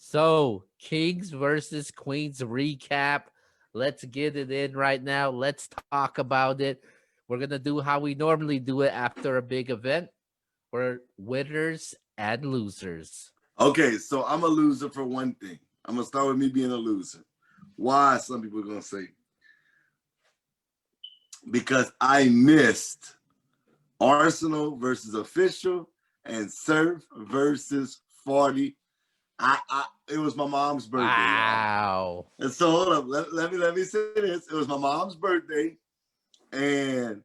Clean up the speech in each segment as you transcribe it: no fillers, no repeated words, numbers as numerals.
So, Kings versus Queens recap. Let's get it in right now. Let's talk about it. We're going to do how we normally do it after a big event. We're winners and losers. Okay, so I'm a loser for one thing. I'm gonna start with me being a loser. Why? Some people are gonna say because I missed Arsenal versus Official and Surf versus 40. It was my mom's birthday, y'all. Wow. And so hold up, let me say this. It was my mom's birthday, and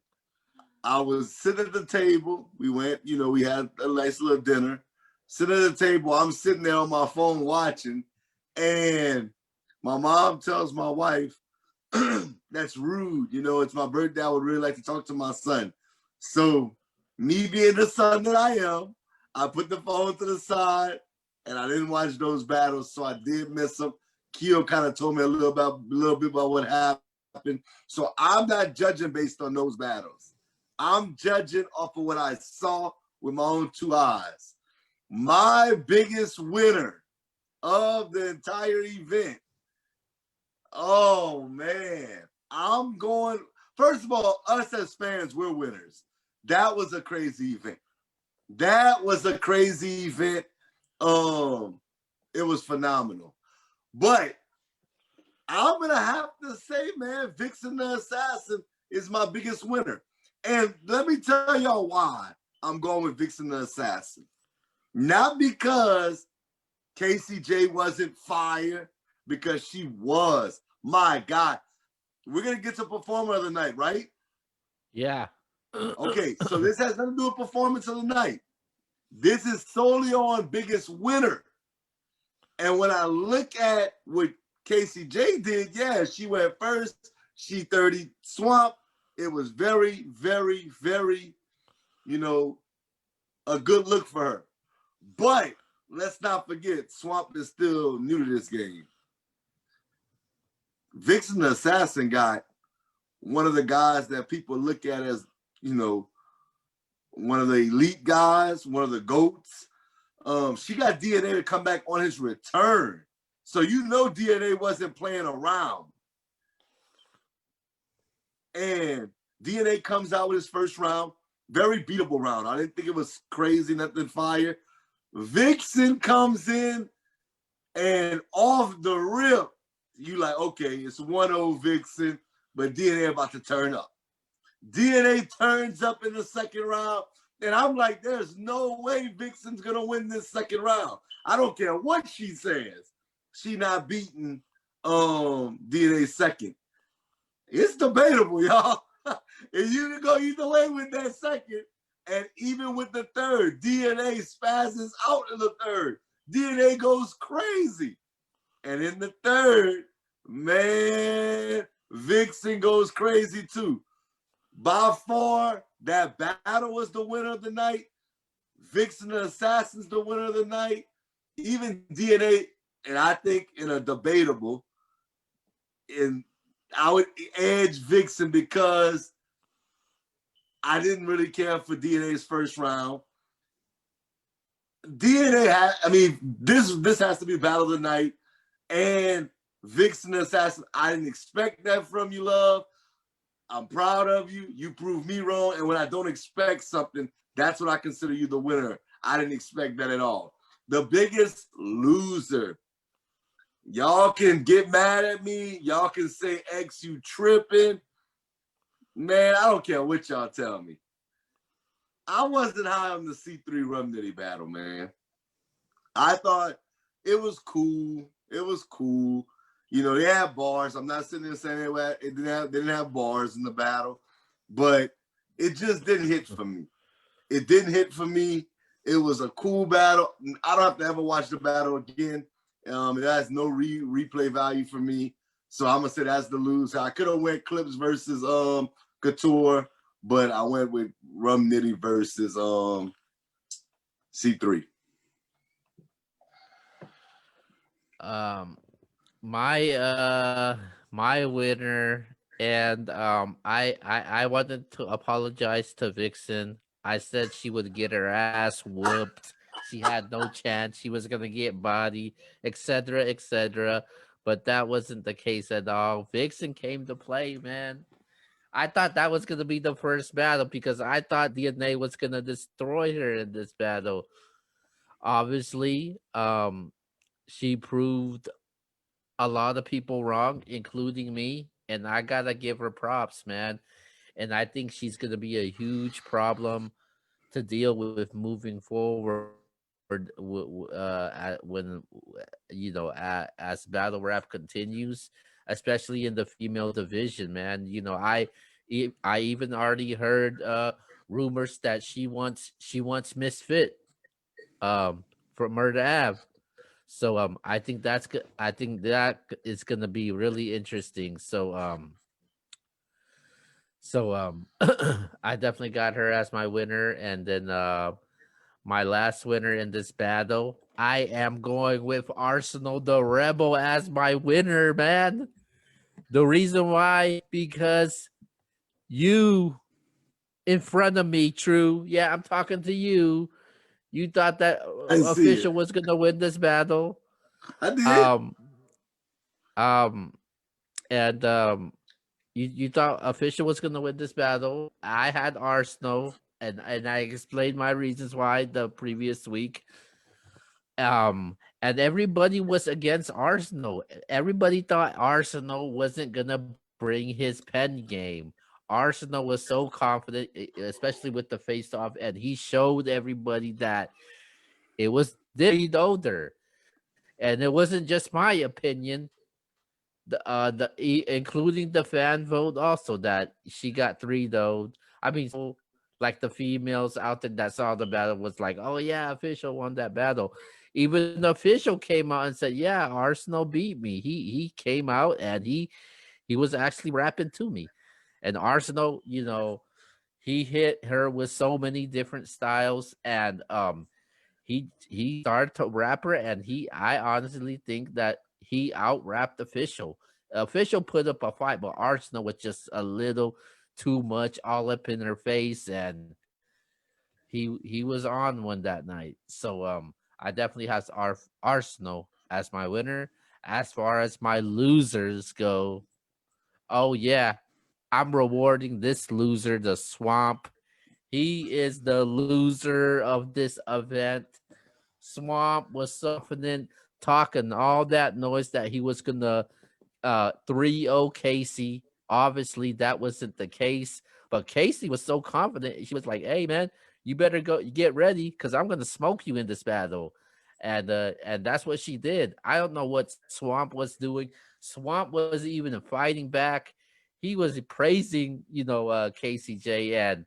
I was sitting at the table. We went, we had a nice little dinner. Sitting at the table, I'm sitting there on my phone watching, and my mom tells my wife, that's rude. It's my birthday. I would really like to talk to my son. So, me being the son that I am, I put the phone to the side, and I didn't watch those battles, so I did miss them. Keo kind of told me a little bit about what happened. So I'm not judging based on those battles. I'm judging off of what I saw with my own two eyes. My biggest winner of the entire event. Oh, man. I'm going. First of all, us as fans, we're winners. That was a crazy event. That was a crazy event. It was phenomenal. But I'm going to have to say, man, Vixen the Assassin is my biggest winner. And let me tell y'all why I'm going with Vixen the Assassin. Not because KCJ wasn't fire, because she was. My God. We're going to get to performer of the night, right? Yeah. Okay, so this has nothing to do with performance of the night. This is solely on biggest winner. And when I look at what KCJ did, yeah, she went first. She 30 Swamp. It was very, very, very, a good look for her. But let's not forget, Swamp is still new to this game. Vixen the Assassin got one of the guys that people look at as, one of the elite guys, one of the GOATs. She got DNA to come back on his return. So DNA wasn't playing around. And DNA comes out with his first round. Very beatable round. I didn't think it was crazy, nothing fire. Vixen comes in, and off the rip, you like, okay, it's 1-0 Vixen, but DNA about to turn up. DNA turns up in the second round, and I'm like, there's no way Vixen's going to win this second round. I don't care what she says. She not beating DNA second. It's debatable, y'all. And you can go either way with that second. And even with the third, DNA spazzes out in the third. DNA goes crazy. And in the third, man, Vixen goes crazy too. By far, that battle was the winner of the night. Vixen the Assassin's the winner of the night. Even DNA, and I think in a debatable, I would edge Vixen because I didn't really care for DNA's first round. This has to be battle of the night. And Vixen the Assassin, I didn't expect that from you, love. I'm proud of you. You proved me wrong. And when I don't expect something, that's when I consider you the winner. I didn't expect that at all. The biggest loser. Y'all can get mad at me. Y'all can say, X, you tripping. Man, I don't care what y'all tell me. I wasn't high on the C3 Rum Nitty battle, man. I thought it was cool. It was cool. They had bars. I'm not sitting there saying they didn't have bars in the battle, but it just didn't hit for me. It didn't hit for me. It was a cool battle. I don't have to ever watch the battle again. It has no replay value for me. So I'm gonna say that's the loser. I could have went Clips versus Couture, but I went with Rum Nitty versus C3. My winner, and I wanted to apologize to Vixen. I said she would get her ass whooped. she had no chance. She was gonna get body, etc., etc. But that wasn't the case at all. Vixen came to play, man. I thought that was gonna be the first battle because I thought DNA was gonna destroy her in this battle. Obviously, she proved a lot of people wrong, including me, and I gotta give her props, man. And I think she's gonna be a huge problem to deal with moving forward as battle rap continues, especially in the female division, man. I even already heard rumors that she wants Misfit from Murder Ave. So I think that is gonna be really interesting. So I definitely got her as my winner, and then my last winner in this battle, I am going with Arsenal the Rebel as my winner, man. The reason why, because you in front of me, True. Yeah, I'm talking to you. You thought that I didn't see it. official was gonna win this battle. I did. Um, um, and you thought official was gonna win this battle. I had Arsenal, and I explained my reasons why the previous week. And everybody was against Arsenal. Everybody thought Arsenal wasn't gonna bring his pen game. Arsenal was so confident, especially with the face off, and he showed everybody that it was different older. And it wasn't just my opinion. Including the fan vote also that she got three though. I mean, so like the females out there that saw the battle was like, oh yeah, official won that battle. Even the official came out and said, yeah, Arsenal beat me. He came out and he was actually rapping to me. And Arsenal, he hit her with so many different styles, and he started to rap her, and I honestly think that he out rapped official. Official put up a fight, but Arsenal was just a little too much all up in her face, and he was on one that night. So I definitely has Arsenal as my winner. As far as my losers go, oh yeah, I'm rewarding this loser, the Swamp. He is the loser of this event. Swamp was so confident, talking all that noise that he was gonna 3-0 Casey. Obviously, that wasn't the case, but Casey was so confident. She was like, "Hey, man, you better go get ready because I'm gonna smoke you in this battle." And that's what she did. I don't know what Swamp was doing. Swamp was even fighting back. He was praising, Casey J, and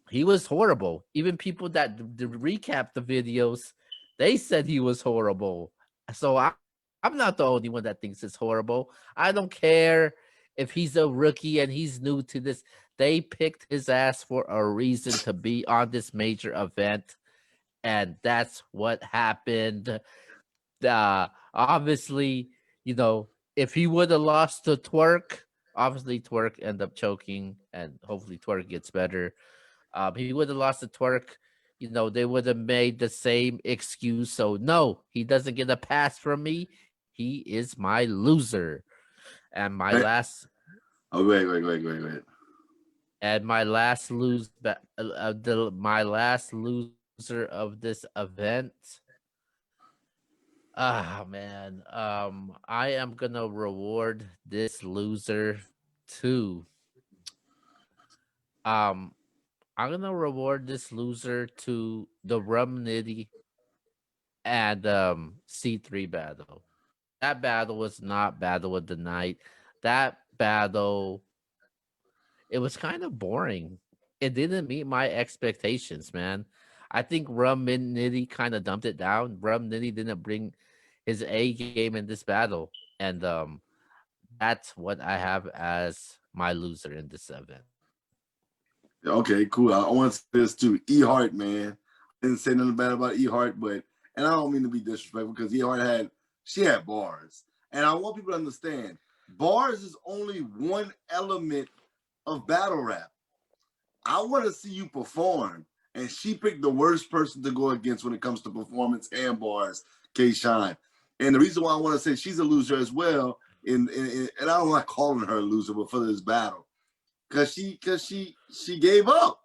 he was horrible. Even people that recap the videos, they said he was horrible. So I'm not the only one that thinks it's horrible. I don't care if he's a rookie and he's new to this. They picked his ass for a reason to be on this major event, and that's what happened. Obviously, if he would have lost to Twerk, obviously Twerk end up choking, and hopefully Twerk gets better. He would have lost to Twerk. They would have made the same excuse. So no, he doesn't get a pass from me. He is my loser. And my Wait. last Oh, wait. and my last loser of this event. Man. I am gonna reward this loser too. Um, I'm gonna reward this loser to the Rum Nitty and C3 battle. That battle was not battle of the night. That battle, it was kind of boring. It didn't meet my expectations, man. I think Rum Nitty kind of dumped it down. Rum Nitty didn't bring his A game in this battle, and that's what I have as my loser in this event. Okay, cool. I want to say this too. E Hart, man. I didn't say nothing bad about E Hart, but and I don't mean to be disrespectful because E Hart she had bars. And I want people to understand bars is only one element of battle rap. I want to see you perform. and she picked the worst person to go against when it comes to performance and bars, K Shine. And the reason why I want to say she's a loser as well, and I don't like calling her a loser, but for this battle, because she gave up.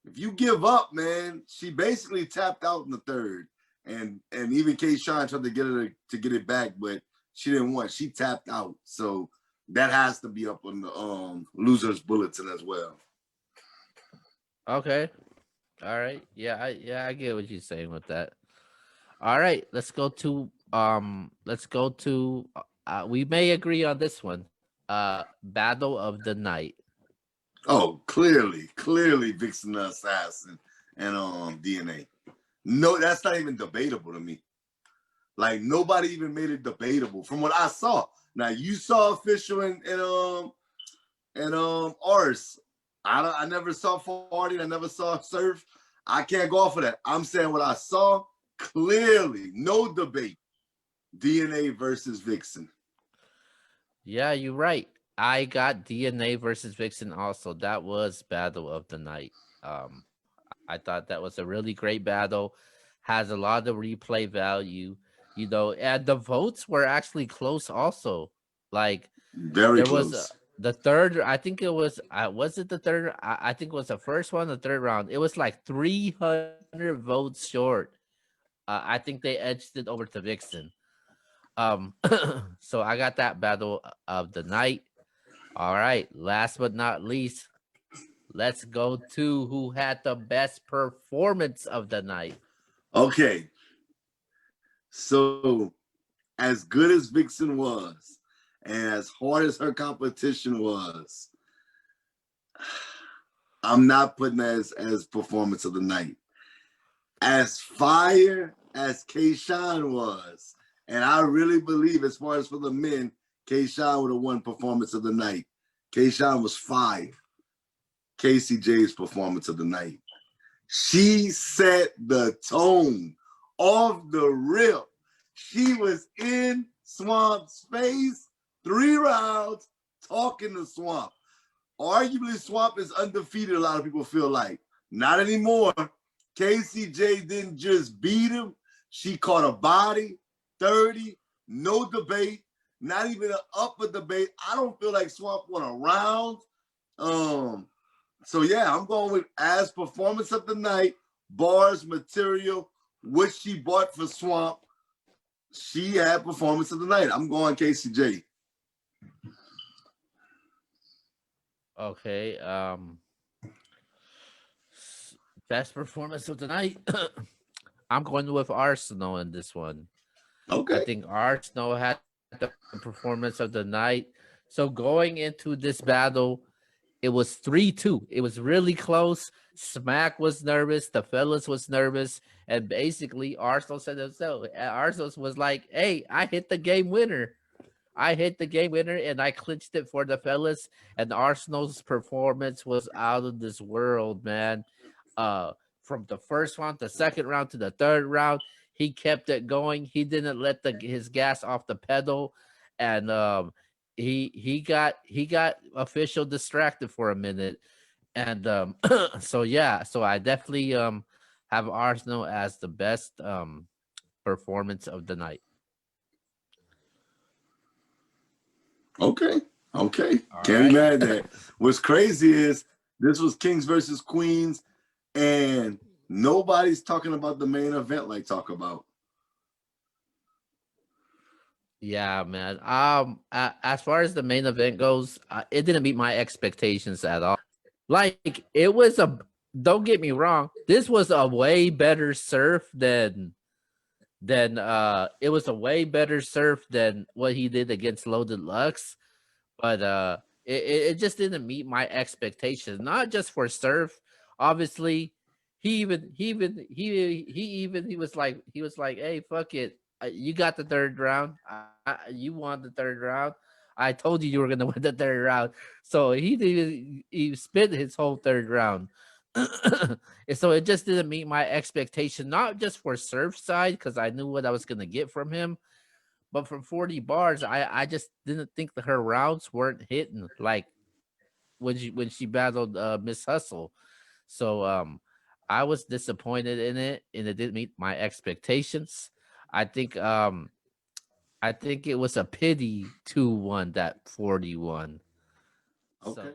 If you give up, man, she basically tapped out in the third, and even K Shine tried to get it back, but she didn't want. She tapped out, so that has to be up on the losers bulletin as well. Okay. All right. I get what you're saying with that. All right, let's go to we may agree on this one. Battle of the night. Oh, clearly, Vixen the assassin and DNA. No, that's not even debatable to me. Like nobody even made it debatable from what I saw. Now you saw official and Ars. I never saw 40. I never saw Surf. I can't go off of that. I'm saying what I saw clearly, no debate. DNA versus Vixen. Yeah, you're right. I got DNA versus Vixen also. That was battle of the night. I thought that was a really great battle. Has a lot of replay value, and the votes were actually close also. Like Very there was close. the third, I think it was it the third? I think it was the first one, the third round. It was like 300 votes short. I think they edged it over to Vixen. Um, so I got that battle of the night. All right. Last but not least, let's go to who had the best performance of the night. Okay, so as good as Vixen was, and as hard as her competition was, I'm not putting as performance of the night. As fire as K-Shine was, and I really believe as far as for the men, K-Shine would have won performance of the night. K-Shine was fire. KCJ's performance of the night. She set the tone off the rip. She was in Swamp's face 3 rounds talking to Swamp. Arguably, Swamp is undefeated, a lot of people feel like. Not anymore. KCJ didn't just beat him. She caught a body, 30, no debate, not even an upper debate. I don't feel like Swamp won a round. So yeah, I'm going with as performance of the night, bars, material, what she bought for Swamp. She had performance of the night. I'm going KCJ. Okay. Best performance of the night. I'm going with Arsenal in this one. I Okay. think Arsenal had the performance of the night. So going into this battle, it was 3-2. It was really close. Smack was nervous. The fellas was nervous. And basically, Arsenal said themselves, Arsenal was like, hey, I hit the game winner. I hit the game winner and I clinched it for the fellas. And Arsenal's performance was out of this world, man. Uh, from the first round, the second round to the third round, he kept it going. He didn't let his gas off the pedal, and he got official distracted for a minute, and so yeah, so I definitely have Arsenal as the best performance of the night. Okay. Okay. All Can't be right. mad at that. What's crazy is this was Kings versus Queens, and nobody's talking about the main event like talk about. Yeah, man. As far as the main event goes, it didn't meet my expectations at all. Like it was a. Don't get me wrong. This was a way better surf than it was a way better surf than what he did against Loaded Lux, but it just didn't meet my expectations. Not just for surf, obviously. He was like, hey, fuck it, you got the third round. You won the third round. I told you were gonna win the third round. So he spent his whole third round. And so it just didn't meet my expectation, not just for surf side, because I knew what I was gonna get from him, but from 40 bars, I just didn't think that her rounds weren't hitting like when she battled Miss Hustle. So I was disappointed in it, and it didn't meet my expectations. I think I think it was a pity 2-1 that 41. Okay. So